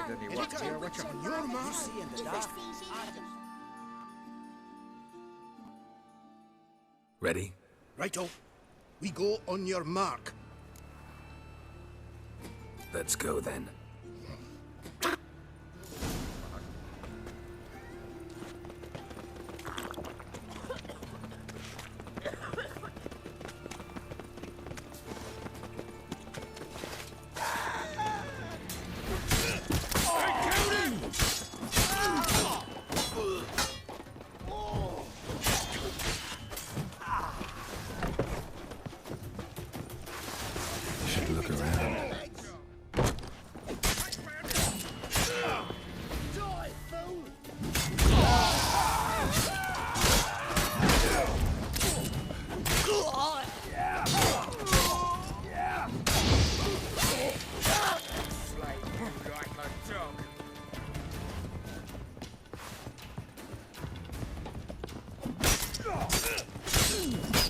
Your mark. See in the dark. Ready? Righto. We go on your mark. Let's go then. Look around.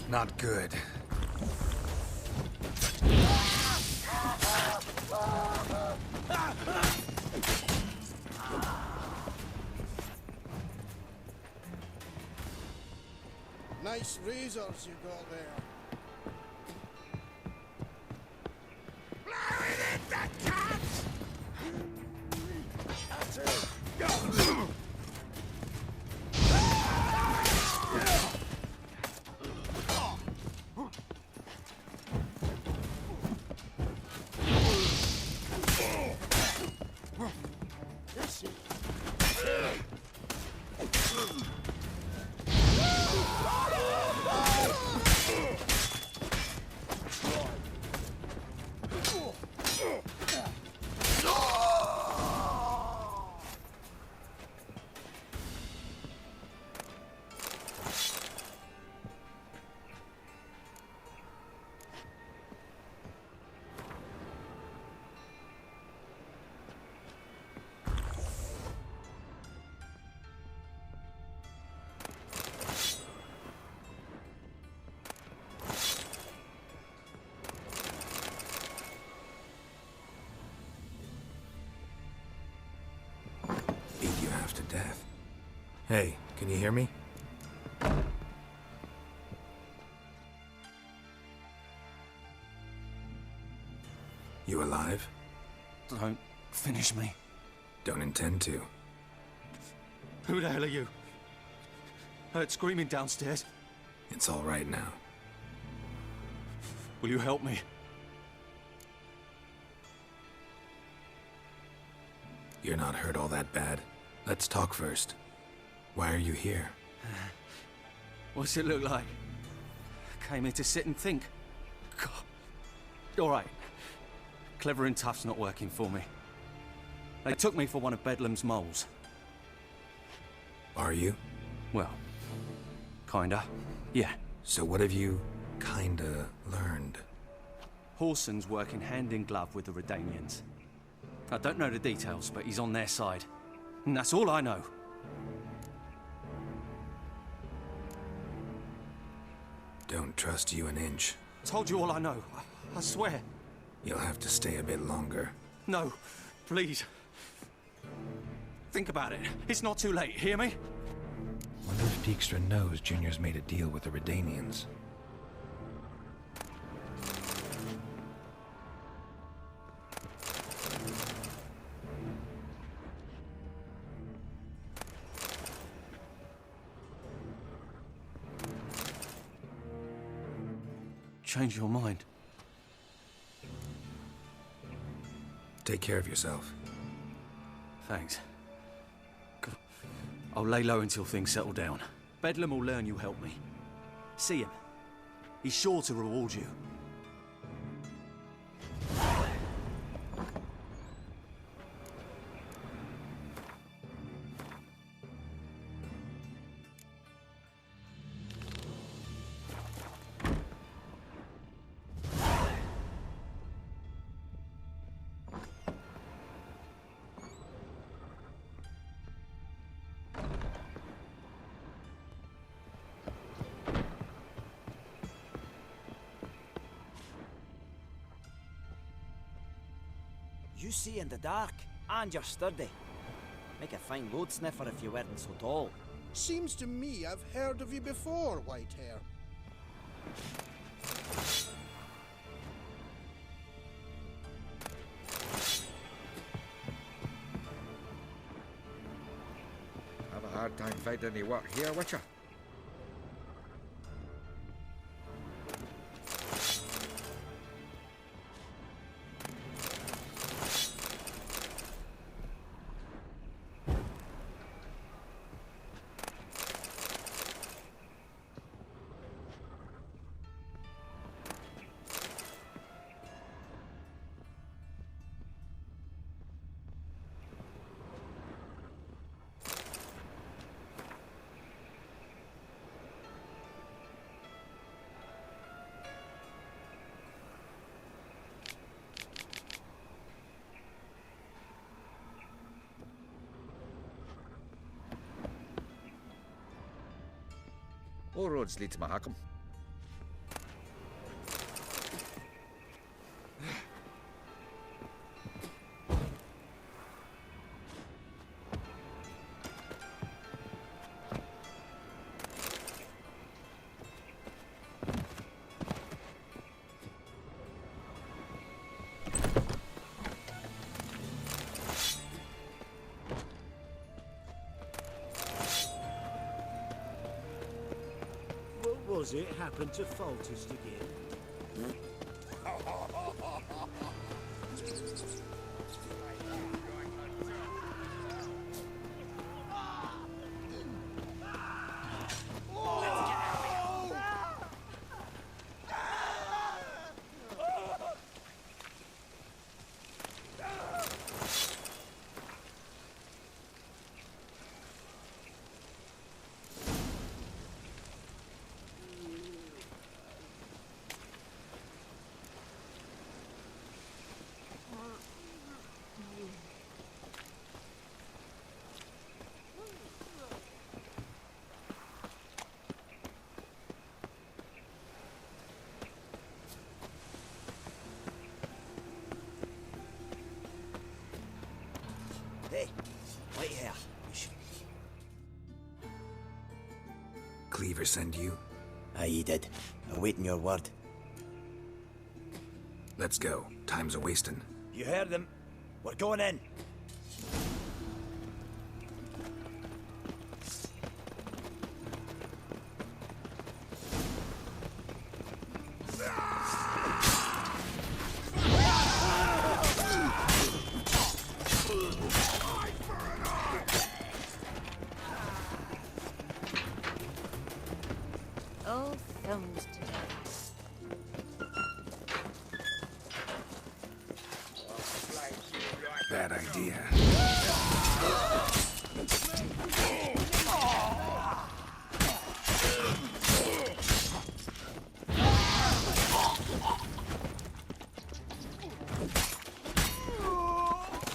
Not good. Nice razors you got there. Blowing in the cat! That's it. To death. Hey, can you hear me? You alive? Don't finish me. Don't intend to. Who the hell are you? Heard screaming downstairs. It's all right now. Will you help me? You're not hurt all that bad. Let's talk first. Why are you here? What's it look like? Came here to sit and think. God. All right. Clever and tough's not working for me. They took me for one of Bedlam's moles. Are you? Well, kinda. Yeah. So what have you kinda learned? Horson's working hand in glove with the Redanians. I don't know the details, but he's on their side. And that's all I know. Don't trust you an inch. Told you all I know. I swear. You'll have to stay a bit longer. No, please. Think about it. It's not too late, hear me? Wonder if Dijkstra knows Junior's made a deal with the Redanians. Change your mind. Take care of yourself. Thanks. I'll lay low until things settle down. Bedlam will learn you helped me. See him. He's sure to reward you. You see in the dark. And you're sturdy. Make a fine load sniffer if you weren't so tall. Seems to me I've heard of you before, Whitehair. Have a hard time finding any work here, Witcher. All roads lead to Mahakam. What was it happened to Foltest again? Hey, Whitehair. Cleaver send you? Aye, he did. Awaiting your word. Let's go. Time's a wasting. You heard him. We're going in. All thumbs together. Bad idea.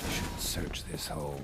Should search this hole.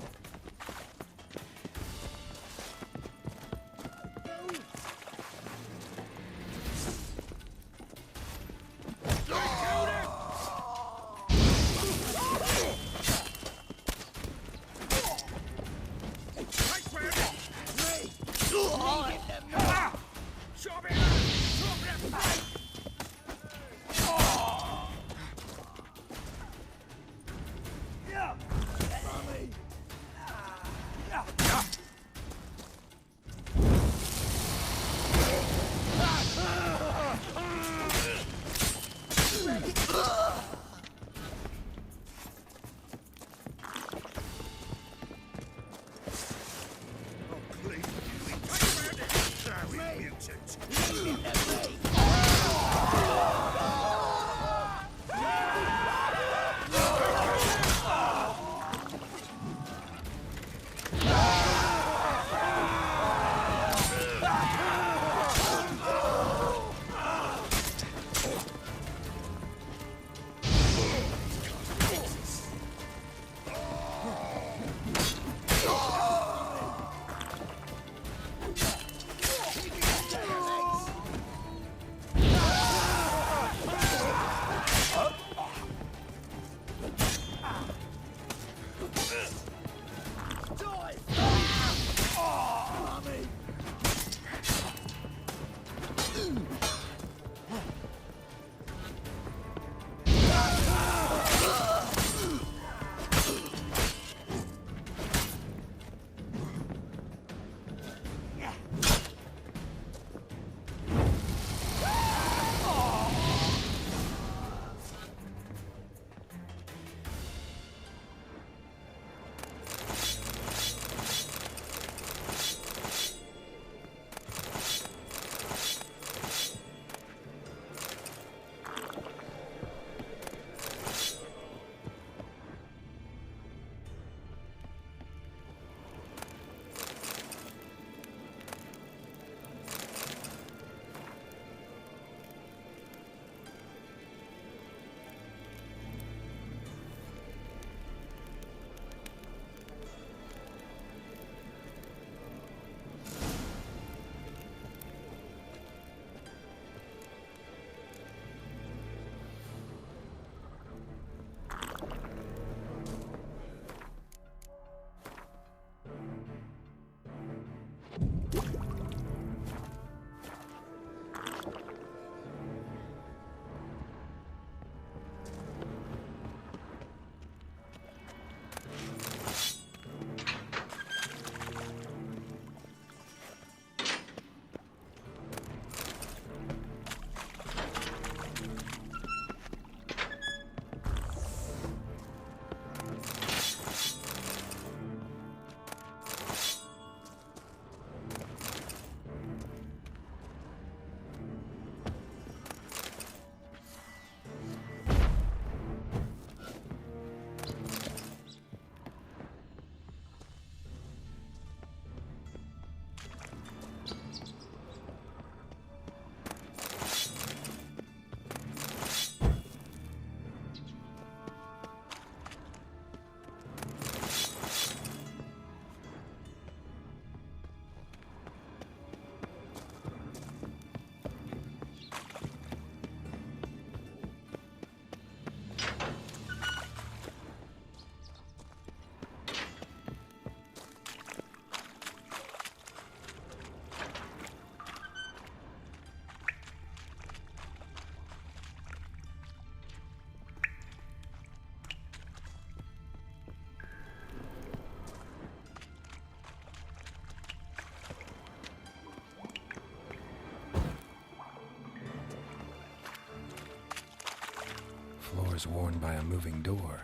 was worn by a moving door.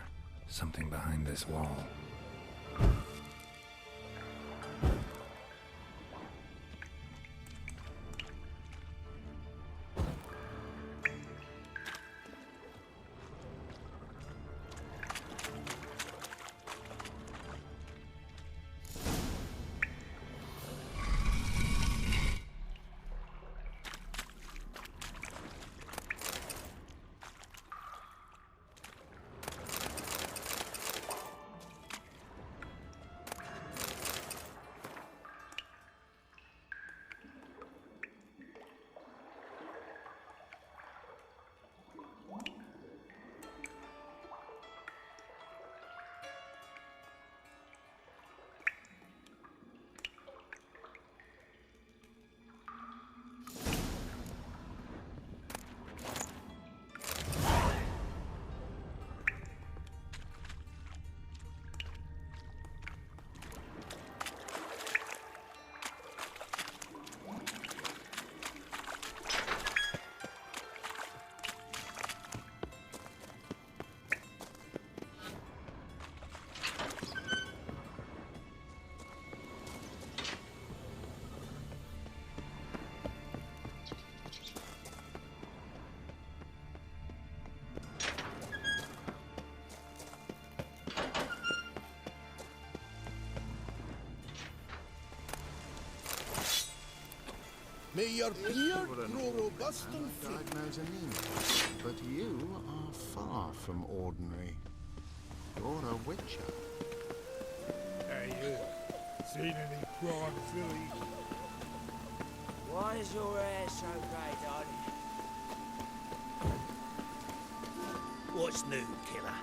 Something behind this wall. May your beard grow robust and fit. Diagnose anemia, but you are far from ordinary. You're a witcher. Hey, you. Seen any prime fillies? Why is your hair so grey, darling? What's new, killer?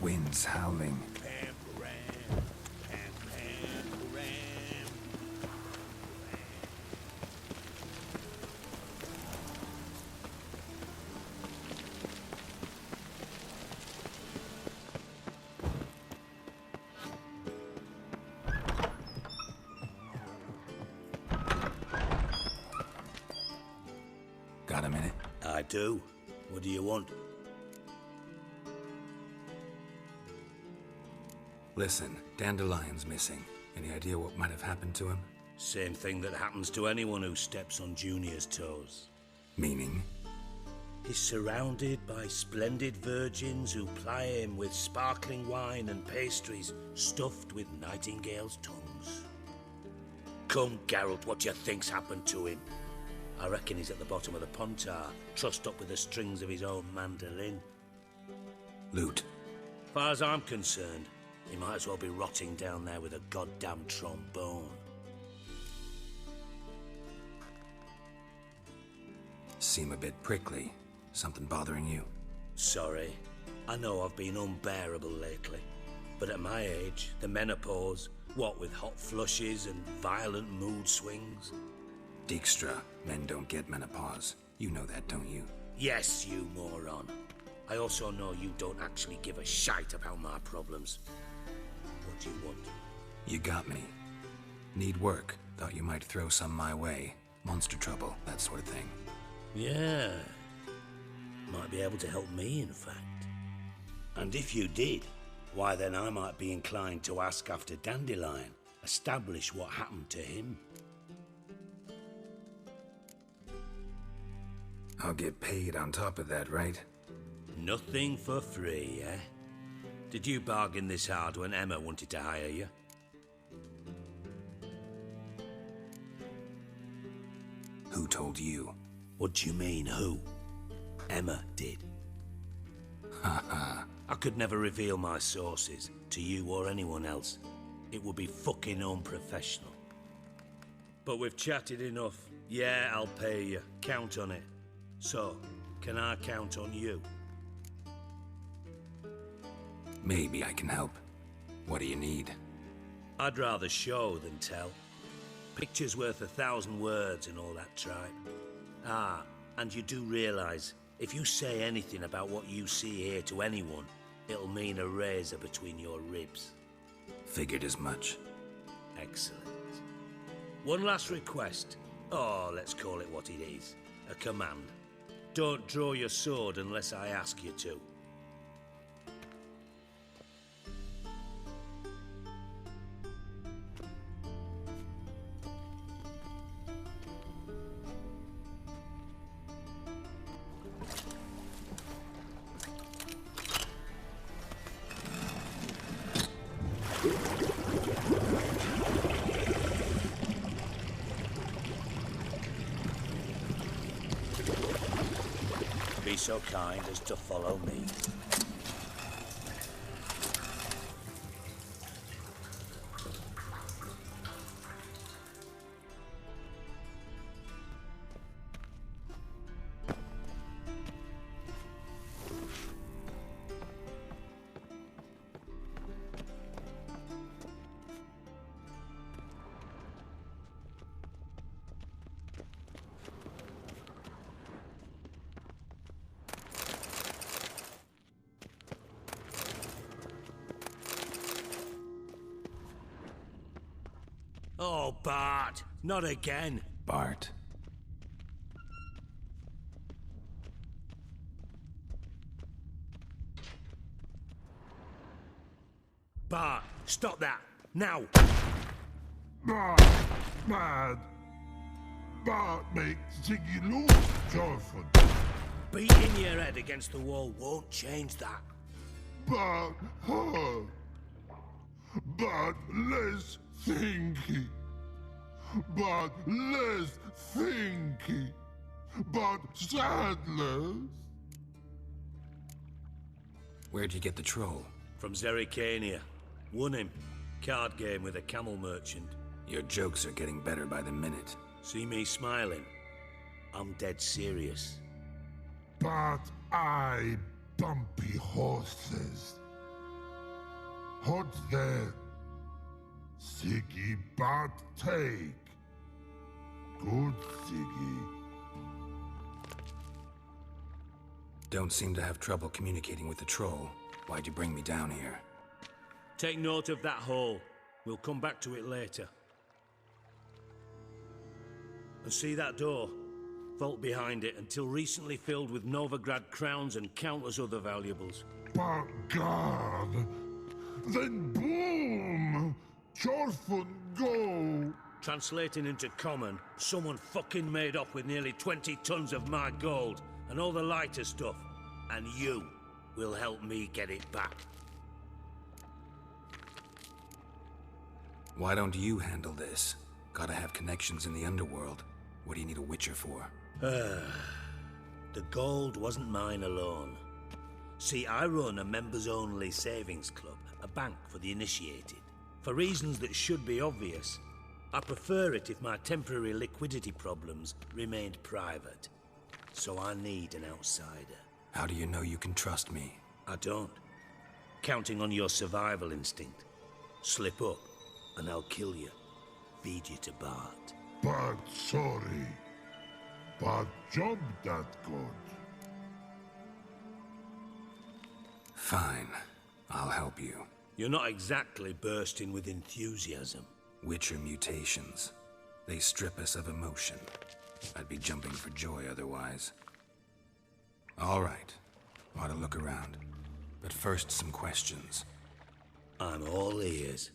Winds howling. Pam-pam, pam-pam-pam. Got a minute? I do. What do you want? Listen, Dandelion's missing. Any idea what might have happened to him? Same thing that happens to anyone who steps on Junior's toes. Meaning? He's surrounded by splendid virgins who ply him with sparkling wine and pastries stuffed with nightingales' tongues. Come, Geralt, what do you think's happened to him? I reckon he's at the bottom of the Pontar, trussed up with the strings of his own mandolin. Loot. Far as I'm concerned, he might as well be rotting down there with a goddamn trombone. Seem a bit prickly. Something bothering you? Sorry. I know I've been unbearable lately. But at my age, the menopause, what with hot flushes and violent mood swings. Dijkstra, men don't get menopause. You know that, don't you? Yes, you moron. I also know you don't actually give a shite about my problems. What do you want? You got me. Need work. Thought you might throw some my way. Monster trouble, that sort of thing. Yeah. Might be able to help me, in fact. And if you did, why then I might be inclined to ask after Dandelion, establish what happened to him. I'll get paid on top of that, right? Nothing for free, eh? Did you bargain this hard when Emma wanted to hire you? Who told you? What do you mean, who? Emma did. Haha. I could never reveal my sources to you or anyone else. It would be fucking unprofessional. But we've chatted enough. Yeah, I'll pay you. Count on it. So, can I count on you? Maybe I can help. What do you need? I'd rather show than tell. Picture's worth 1,000 words and all that tripe. Ah, and you do realize, if you say anything about what you see here to anyone, it'll mean a razor between your ribs. Figured as much. Excellent. One last request. Oh, let's call it what it is. A command. Don't draw your sword unless I ask you to. Be so kind as to follow me. Oh, Bart, not again. Bart. Bart, stop that, now! Bart, mad. Bart make Ziggy lose, Thorfinn. Beating your head against the wall won't change that. Bart, hard. Bart, less thinky. Bart, less thinky. Bart, sadless. Where'd you get the troll? From Zerrikania. Won him. Card game with a camel merchant. Your jokes are getting better by the minute. See me smiling? I'm dead serious. But I bumpy horses. Hot there. Siggy but take. Good Siggy. Don't seem to have trouble communicating with the troll. Why'd you bring me down here? Take note of that hole. We'll come back to it later. And see that door? Vault behind it, until recently filled with Novigrad crowns and countless other valuables. But God, then boom! Thorfinn go! Translating into common, someone fucking made off with nearly 20 tons of my gold and all the lighter stuff. And you will help me get it back. Why don't you handle this? Gotta have connections in the underworld. What do you need a witcher for? The gold wasn't mine alone. See, I run a members-only savings club, a bank for the initiated. For reasons that should be obvious, I prefer it if my temporary liquidity problems remained private. So I need an outsider. How do you know you can trust me? I don't. Counting on your survival instinct. Slip up, and I'll kill you. Feed you to Bart. But sorry. But job that good. Fine. I'll help you. You're not exactly bursting with enthusiasm. Witcher mutations. They strip us of emotion. I'd be jumping for joy otherwise. All right. Ought to look around. But first, some questions. I'm all ears.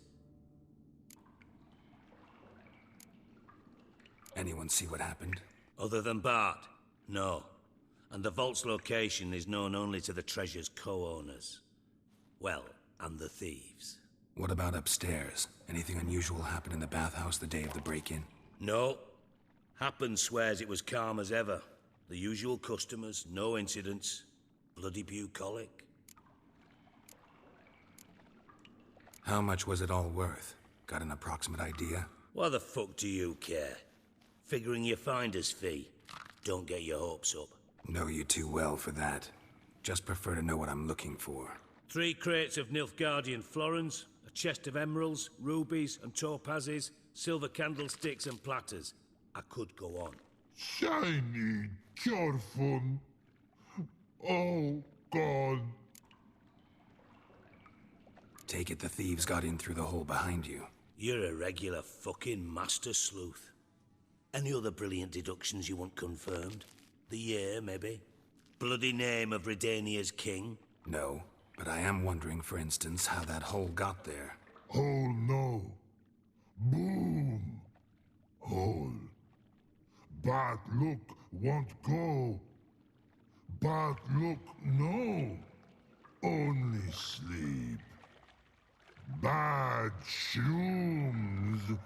Anyone see what happened? Other than Bart? No. And the vault's location is known only to the treasure's co-owners. Well, and the thieves. What about upstairs? Anything unusual happen in the bathhouse the day of the break-in? No. Happen swears it was calm as ever. The usual customers, no incidents. Bloody bucolic. How much was it all worth? Got an approximate idea? Why the fuck do you care? Figuring your finder's fee. Don't get your hopes up. Know you too well for that. Just prefer to know what I'm looking for. 3 crates of Nilfgaardian florins, a chest of emeralds, rubies and topazes, silver candlesticks and platters. I could go on. Shiny Chorfun. Oh, God. Take it the thieves got in through the hole behind you. You're a regular fucking master sleuth. Any other brilliant deductions you want confirmed? The year, maybe? Bloody name of Redania's king? No, but I am wondering, for instance, how that hole got there. Hole no. Boom. Hole. Bad look won't go. Bad look no. Only sleep. Bad shrooms.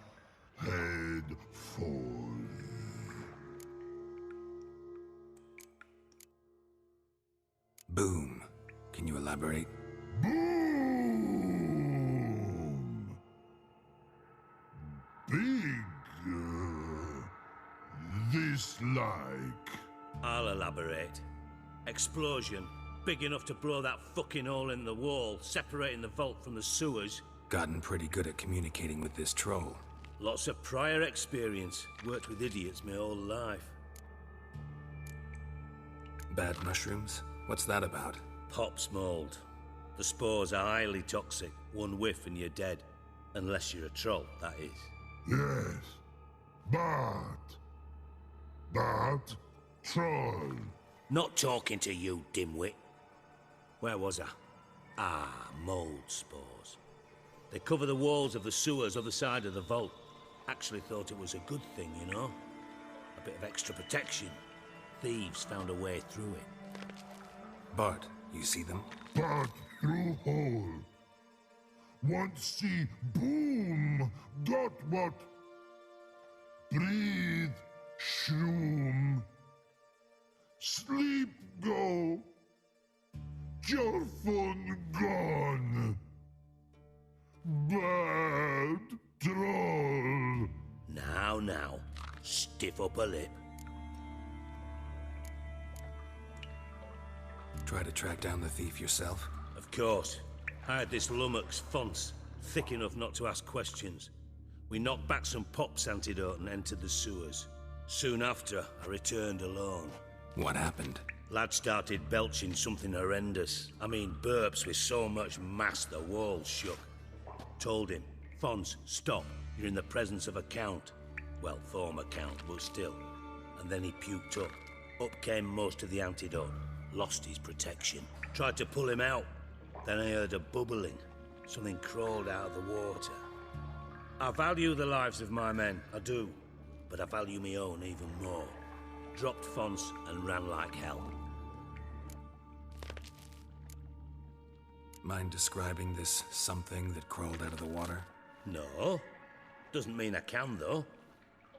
Head fall. Boom. Can you elaborate? Boom! Big. This like. I'll elaborate. Explosion. Big enough to blow that fucking hole in the wall, separating the vault from the sewers. Gotten pretty good at communicating with this troll. Lots of prior experience. Worked with idiots my whole life. Bad mushrooms? What's that about? Pops mold. The spores are highly toxic. One whiff and you're dead. Unless you're a troll, that is. Yes. But. Troll. Not talking to you, dimwit. Where was I? Ah, mold spores. They cover the walls of the sewers other side of the vault. Actually thought it was a good thing, you know? A bit of extra protection. Thieves found a way through it. Bart, you see them? But through hole. Want see boom. Got what? Breathe. Shroom. Sleep go. Your phone gone. Bad troll. Now. Stiff upper lip. Try to track down the thief yourself? Of course. I had this lummox Fonce, thick enough not to ask questions. We knocked back some Pop's antidote and entered the sewers. Soon after, I returned alone. What happened? Lad started belching something horrendous. I mean, burps with so much mass the walls shook. Told him, Fonce, stop. You're in the presence of a count. Well, former count, but still. And then he puked up. Up came most of the antidote. Lost his protection. Tried to pull him out. Then I heard a bubbling. Something crawled out of the water. I value the lives of my men, I do. But I value my own even more. Dropped Fonce and ran like hell. Mind describing this something that crawled out of the water? No. Doesn't mean I can, though.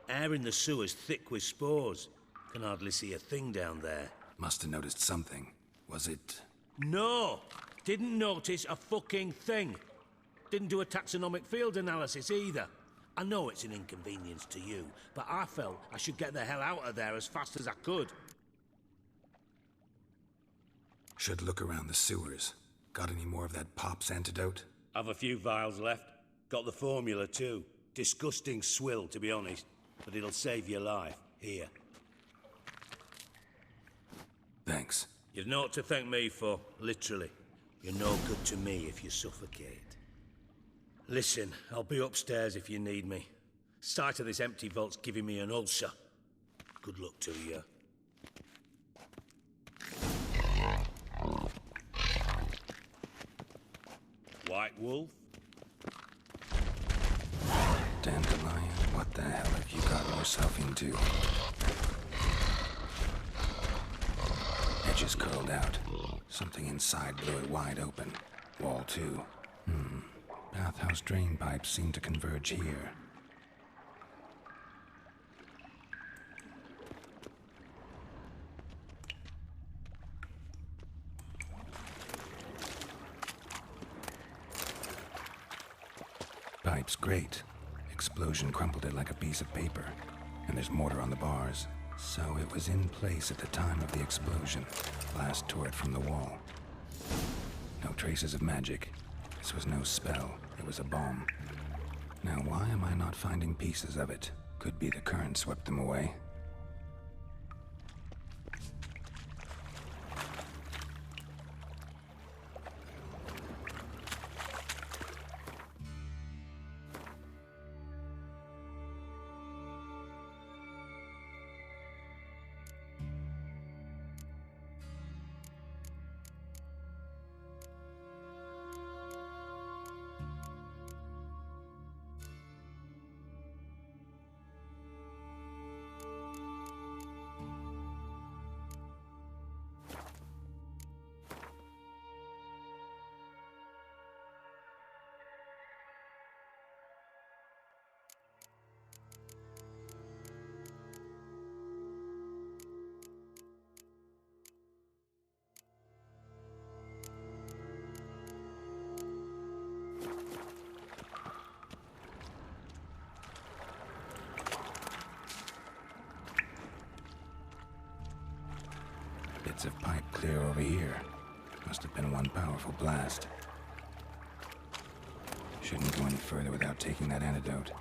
Air in the sewer's thick with spores. Can hardly see a thing down there. Must have noticed something. Was it... No! Didn't notice a fucking thing. Didn't do a taxonomic field analysis either. I know it's an inconvenience to you, but I felt I should get the hell out of there as fast as I could. Should look around the sewers. Got any more of that Pop's antidote? Have a few vials left. Got the formula too. Disgusting swill, to be honest. But it'll save your life. Here. Thanks. You've naught to thank me for, literally. You're no good to me if you suffocate. Listen, I'll be upstairs if you need me. Sight of this empty vault's giving me an ulcer. Good luck to you. White Wolf? Dandelion, what the hell have you gotten yourself into? Edges curled out. Something inside blew it wide open. Wall too. Bathhouse drain pipes seem to converge here. Pipe's great. Explosion crumpled it like a piece of paper. And there's mortar on the bars. So it was in place at the time of the explosion. Blast tore it from the wall. No traces of magic. This was no spell. It was a bomb. Now, why am I not finding pieces of it? Could be the current swept them away. Bits of pipe clear over here. Must have been one powerful blast. Shouldn't go any further without taking that antidote.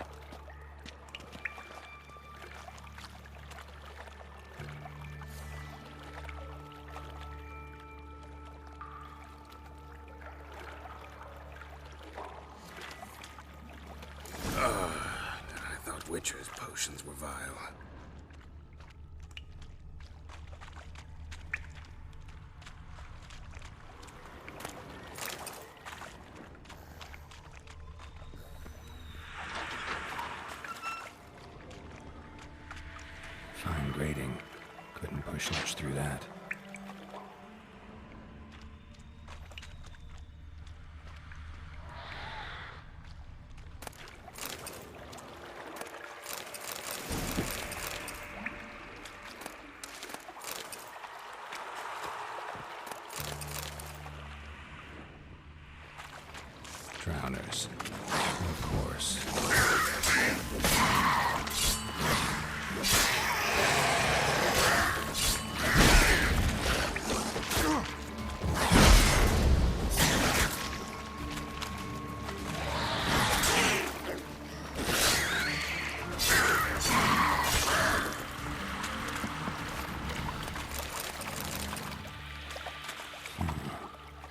I thought Witcher's potions were vile. Fine grating. Couldn't push much through that. Drowners. Of course.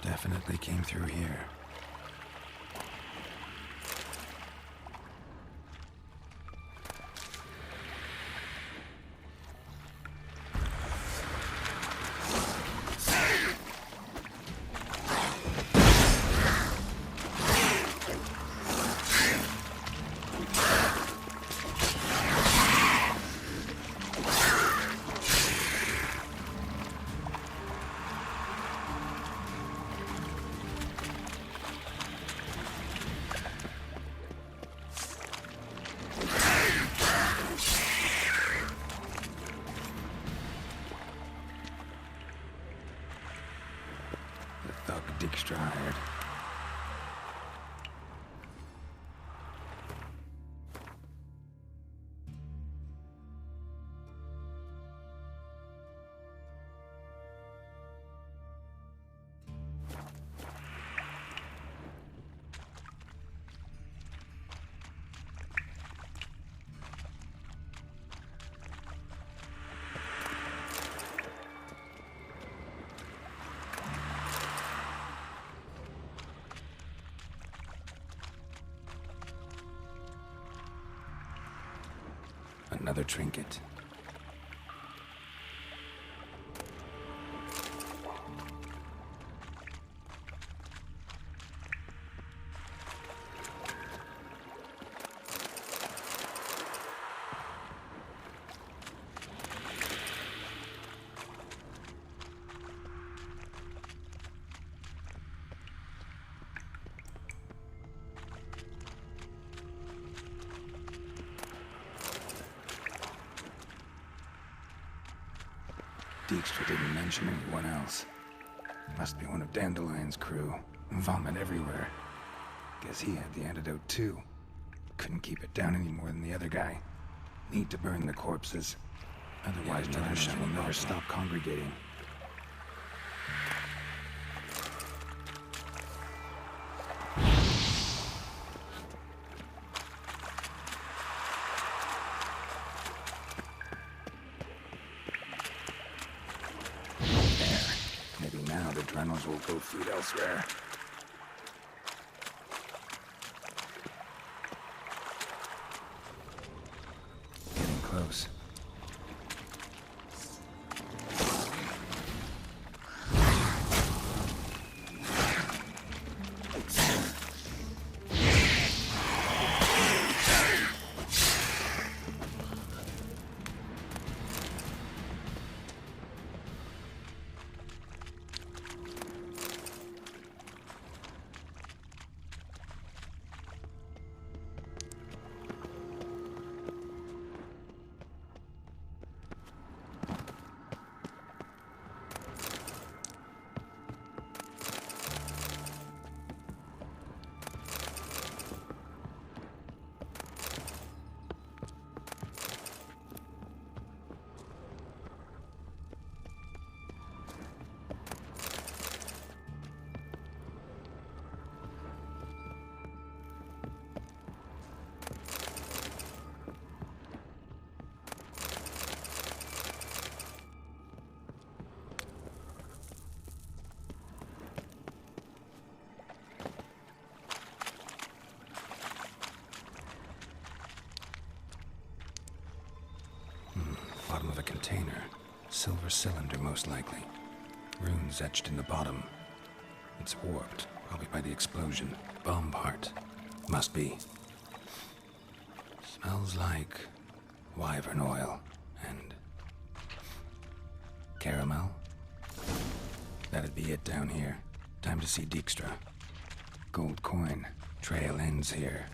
Definitely came through here. The thug Dijkstrahired. Another trinket. Dijkstra didn't mention anyone else. Must be one of Dandelion's crew. Vomit everywhere. Guess he had the antidote too. Couldn't keep it down any more than the other guy. Need to burn the corpses. Otherwise, Dandellion will never stop congregating. adrenals will go feed elsewhere. Getting close. Bottom of a container. Silver cylinder, most likely. Runes etched in the bottom. It's warped, probably by the explosion. Bomb part. Must be. Smells like wyvern oil and caramel. That'd be it down here. Time to see Dijkstra. Gold coin. Trail ends here.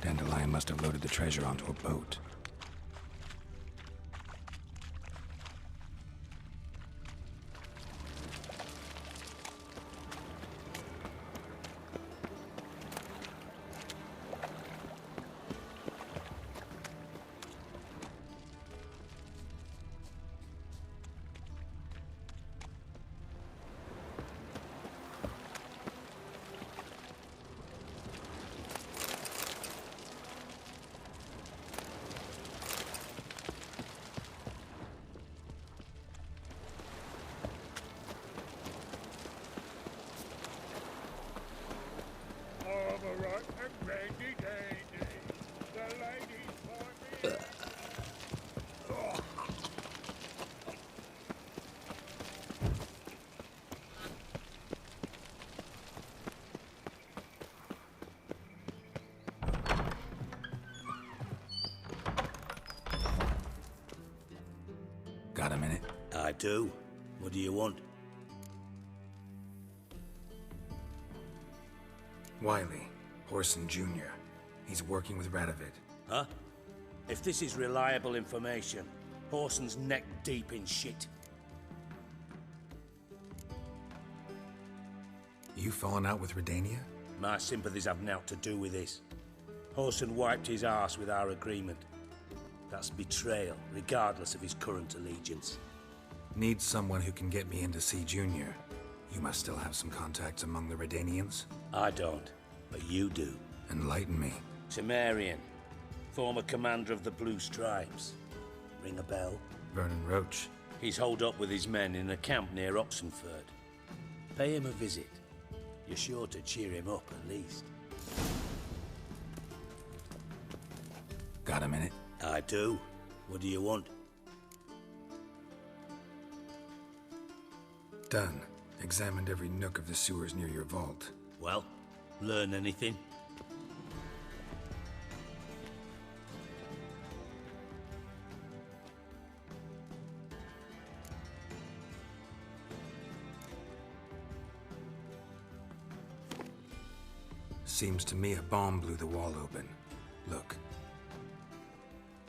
Dandelion must have loaded the treasure onto a boat. Got a minute? I do. What do you want? Wiley, Horson Jr. He's working with Radovid. Huh? If this is reliable information, Horson's neck deep in shit. You fallen out with Redania? My sympathies have naught to do with this. Horson wiped his arse with our agreement. That's betrayal, regardless of his current allegiance. Need someone who can get me in to see Junior. You must still have some contacts among the Redanians? I don't, but you do. Enlighten me. Temerian, former commander of the Blue Stripes. Ring a bell? Vernon Roach. He's holed up with his men in a camp near Oxenford. Pay him a visit. You're sure to cheer him up, at least. Got a minute? I do. What do you want? Done. Examined every nook of the sewers near your vault. Well, learn anything? Seems to me a bomb blew the wall open. Look.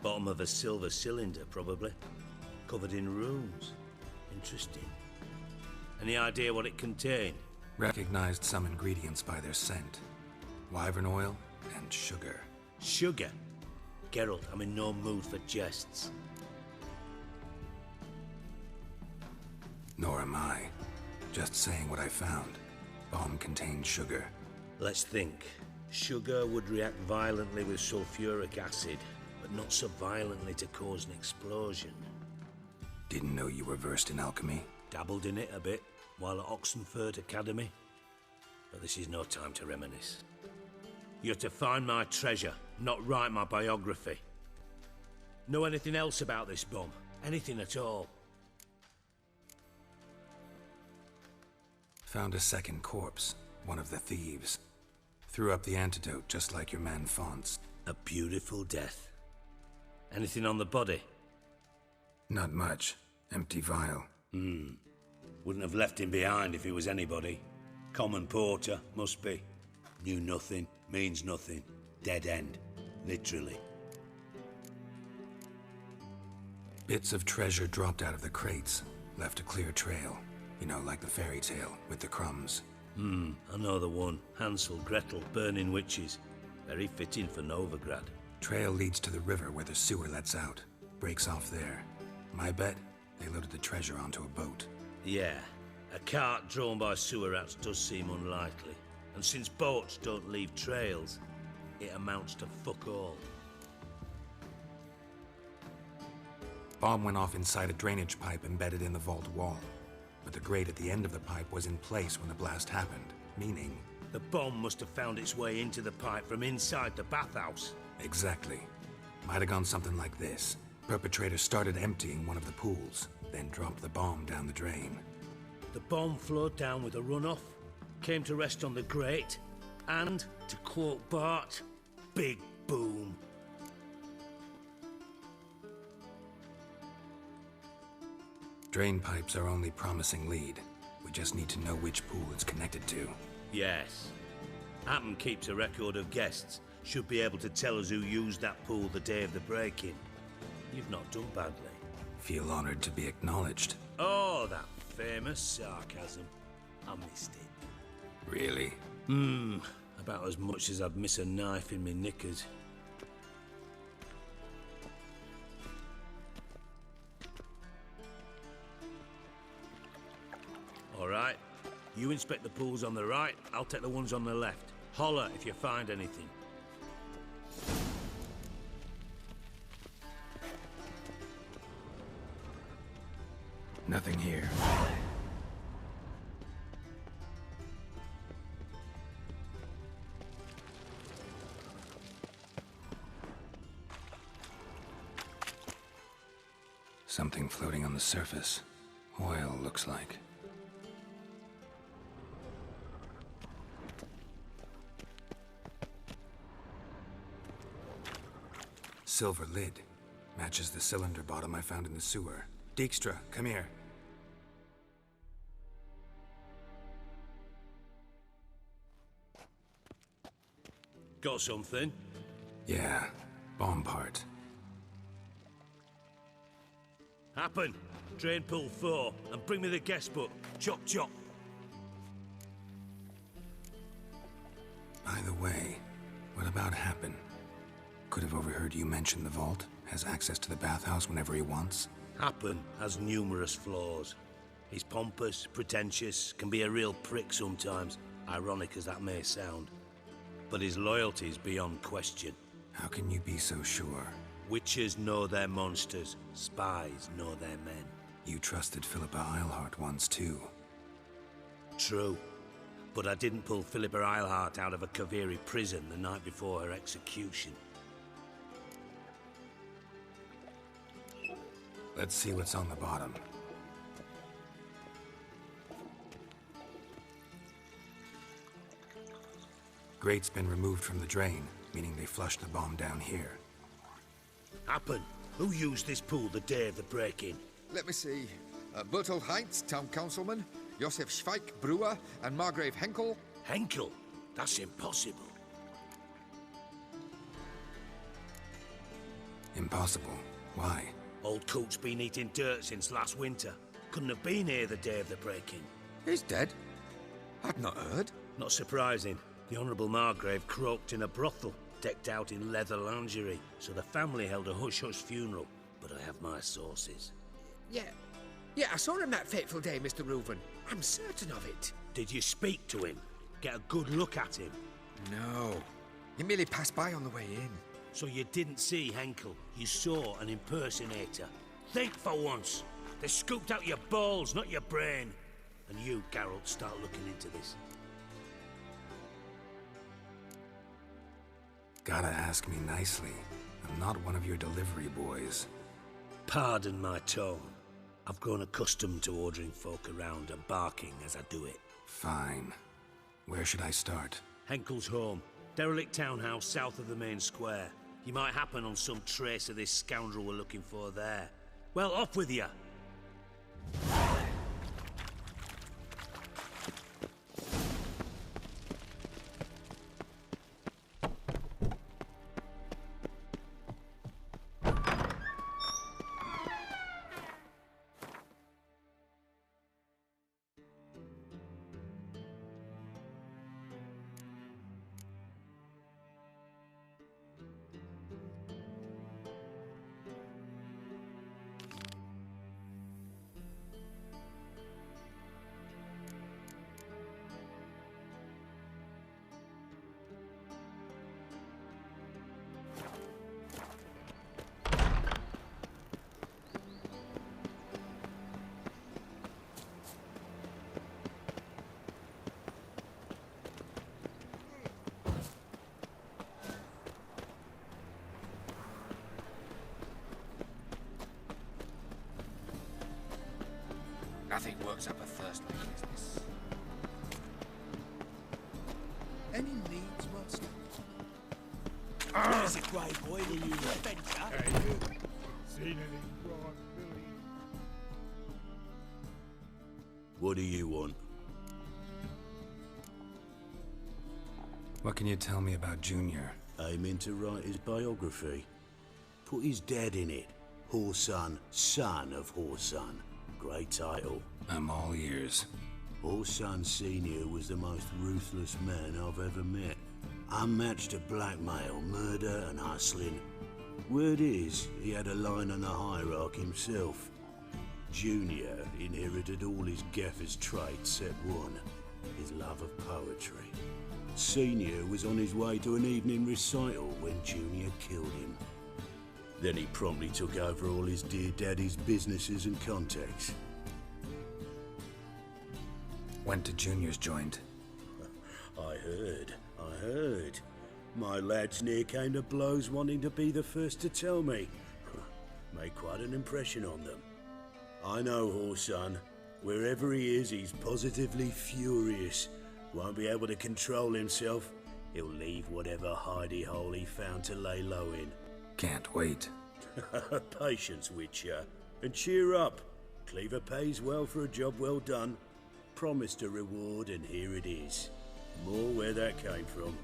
Bottom of a silver cylinder, probably. Covered in runes. Interesting. Any idea what it contained? Recognized some ingredients by their scent. Wyvern oil and sugar. Sugar? Geralt, I'm in no mood for jests. Nor am I. Just saying what I found. Bomb contained sugar. Let's think. Sugar would react violently with sulfuric acid, but not so violently to cause an explosion. Didn't know you were versed in alchemy. Dabbled in it a bit. while at Oxenford Academy. But this is no time to reminisce. You're to find my treasure, not write my biography. Know anything else about this bomb? Anything at all? Found a second corpse, one of the thieves. Threw up the antidote just like your man Fonz. A beautiful death. Anything on the body? Not much. Empty vial. Wouldn't have left him behind if he was anybody. Common porter, must be. Knew nothing, means nothing. Dead end. Literally. Bits of treasure dropped out of the crates. Left a clear trail. You know, like the fairy tale, with the crumbs. I know the one. Hansel, Gretel, burning witches. Very fitting for Novigrad. Trail leads to the river where the sewer lets out. Breaks off there. My bet, they loaded the treasure onto a boat. Yeah. A cart drawn by sewer rats does seem unlikely. And since boats don't leave trails, it amounts to fuck all. Bomb went off inside a drainage pipe embedded in the vault wall. But the grate at the end of the pipe was in place when the blast happened, meaning... The bomb must have found its way into the pipe from inside the bathhouse. Exactly. Might have gone something like this. Perpetrator started emptying one of the pools, then dropped the bomb down the drain. The bomb flowed down with a runoff, came to rest on the grate, and, to quote Bart, big boom. Drain pipes are only promising lead. We just need to know which pool it's connected to. Yes. Appen keeps a record of guests. Should be able to tell us who used that pool the day of the break-in. You've not done badly. Feel honored to be acknowledged. Oh, that famous sarcasm. I missed it. Really? About as much as I'd miss a knife in me knickers. All right. You inspect the pools on the right, I'll take the ones on the left. Holler if you find anything. Nothing here. Something floating on the surface. Oil, looks like. Silver lid. Matches the cylinder bottom I found in the sewer. Dijkstra, come here. Got something? Yeah, bomb part. Happen. Drain pool 4, and bring me the guest book. Chop chop. By the way, what about Happen? Could have overheard you mention the vault. Has access to the bathhouse whenever he wants. Happen has numerous flaws. He's pompous, pretentious, can be a real prick sometimes, ironic as that may sound. But his loyalty is beyond question. How can you be so sure? Witches know their monsters, spies know their men. You trusted Philippa Eilhart once too. True. But I didn't pull Philippa Eilhart out of a Kaviri prison the night before her execution. Let's see what's on the bottom. Grate's been removed from the drain, meaning they flushed the bomb down here. Happen. Who used this pool the day of the break-in? Let me see. Bertold Heinz, town councilman, Josef Schweik, brewer, and Margrave Henkel. Henkel? That's impossible. Impossible. Why? Old coot's been eating dirt since last winter. Couldn't have been here the day of the break-in. He's dead? I'd not heard. Not surprising. The Honourable Margrave croaked in a brothel, decked out in leather lingerie, so the family held a hush-hush funeral. But I have my sources. Yeah, I saw him that fateful day, Mr. Reuven. I'm certain of it. Did you speak to him? Get a good look at him? No. He merely passed by on the way in. So you didn't see Henkel, you saw an impersonator. Think for once. They scooped out your balls, not your brain. And you, Geralt, start looking into this. Gotta ask me nicely. I'm not one of your delivery boys. Pardon my tone. I've grown accustomed to ordering folk around and barking as I do it. Fine. Where should I start? Henkel's home. Derelict townhouse south of the main square. You might happen on some trace of this scoundrel we're looking for there. Well, off with you! Nothing works up a thirst like business. Any needs, master? There's a grey boy, will you adventure? Seen any broad Billy? What do you want? What can you tell me about Junior? Aiming to write his biography. Put his dad in it. Horson, son of Horson. Great title. I'm all ears. Horson Sr. was the most ruthless man I've ever met. Unmatched at blackmail, murder and hustling. Word is, he had a line on the hierarchy himself. Junior inherited all his gaffer's traits except one, his love of poetry. Senior was on his way to an evening recital when Junior killed him. Then he promptly took over all his dear daddy's businesses and contacts. Went to Junior's joint. I heard. My lads near came to blows wanting to be the first to tell me. Made quite an impression on them. I know Horson. Wherever he is, he's positively furious. Won't be able to control himself. He'll leave whatever hidey hole he found to lay low in. Can't wait. Patience, Witcher. And cheer up. Cleaver pays well for a job well done. Promised a reward, and here it is. More where that came from.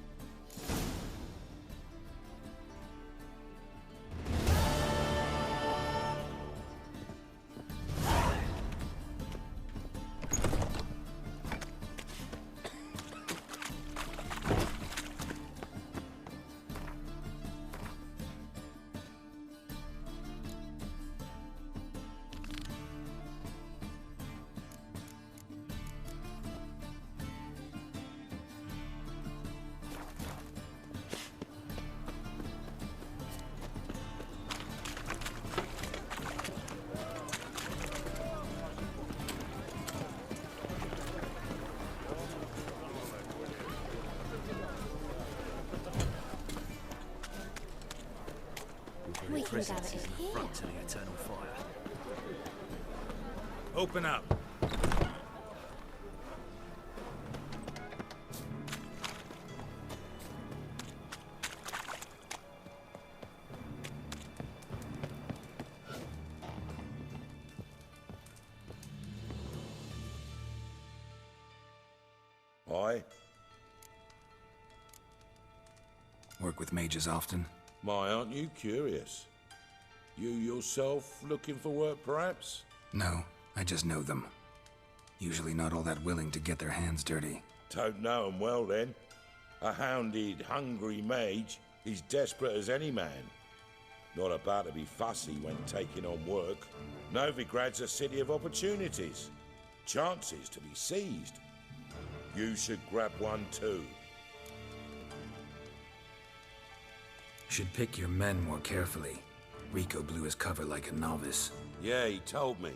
We can gather it here. Front to the eternal fire. Open up. Aye. Work with mages often? My, aren't you curious? You yourself looking for work, perhaps? No, I just know them. Usually not all that willing to get their hands dirty. Don't know 'em well, then. A hounded, hungry mage is desperate as any man. Not about to be fussy when taking on work. Novigrad's a city of opportunities. Chances to be seized. You should grab one too. Should pick your men more carefully. Rico blew his cover like a novice. Yeah, he told me.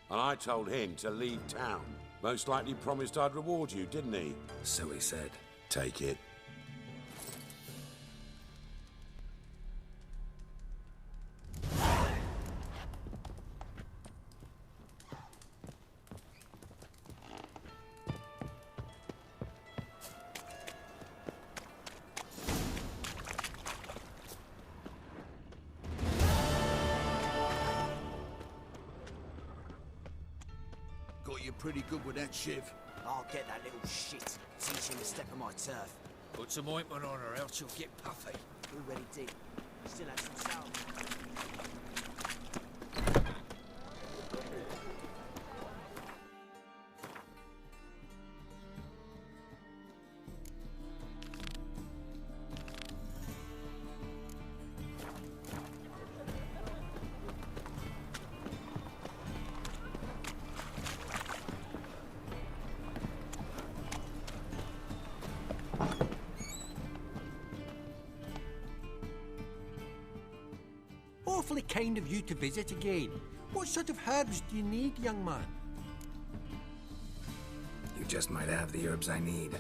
And I told him to leave town. Most likely promised I'd reward you, didn't he? So he said. Take it. Got you pretty good with that, Shiv. I'll get that little shit. Teach him to step on my turf. Put some ointment on her, else she'll get puffy. Already did. Still has some sound. Awfully kind of you to visit again. What sort of herbs do you need, young man? You just might have the herbs I need.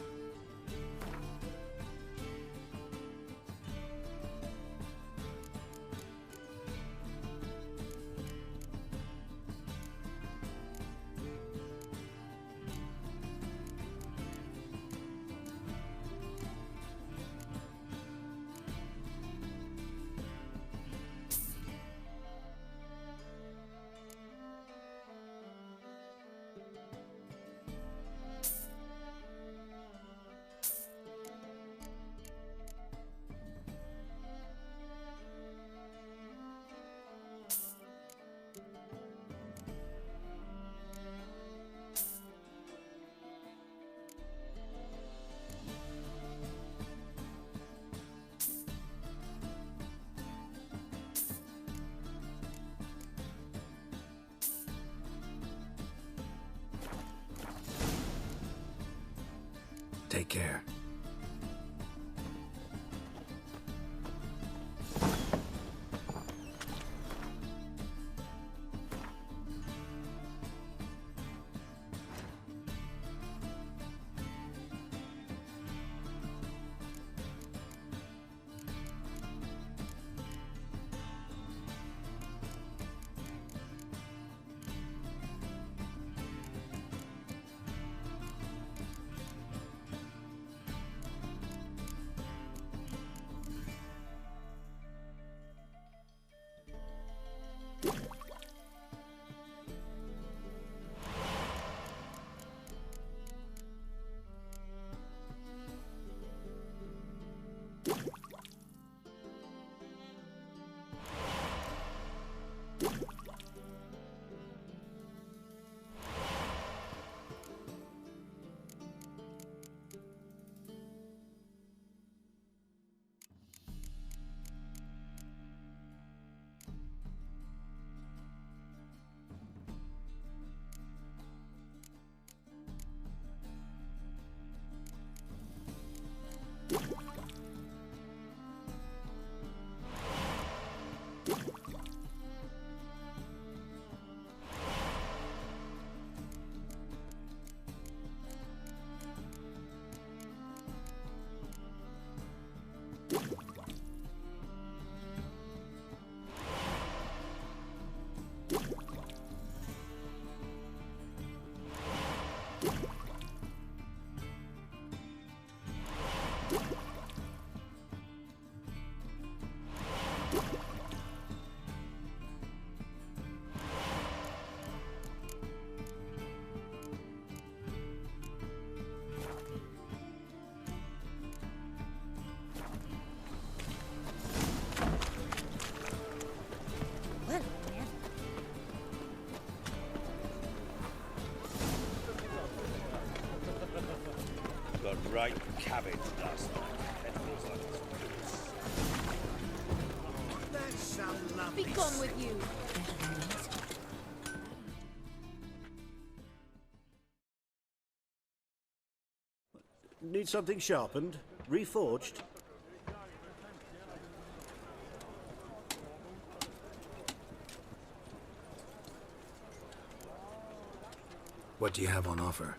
Take care. Got right cabbage last night. That feels like it's That's some lovely... Be gone with you. Need something sharpened? Reforged? What do you have on offer?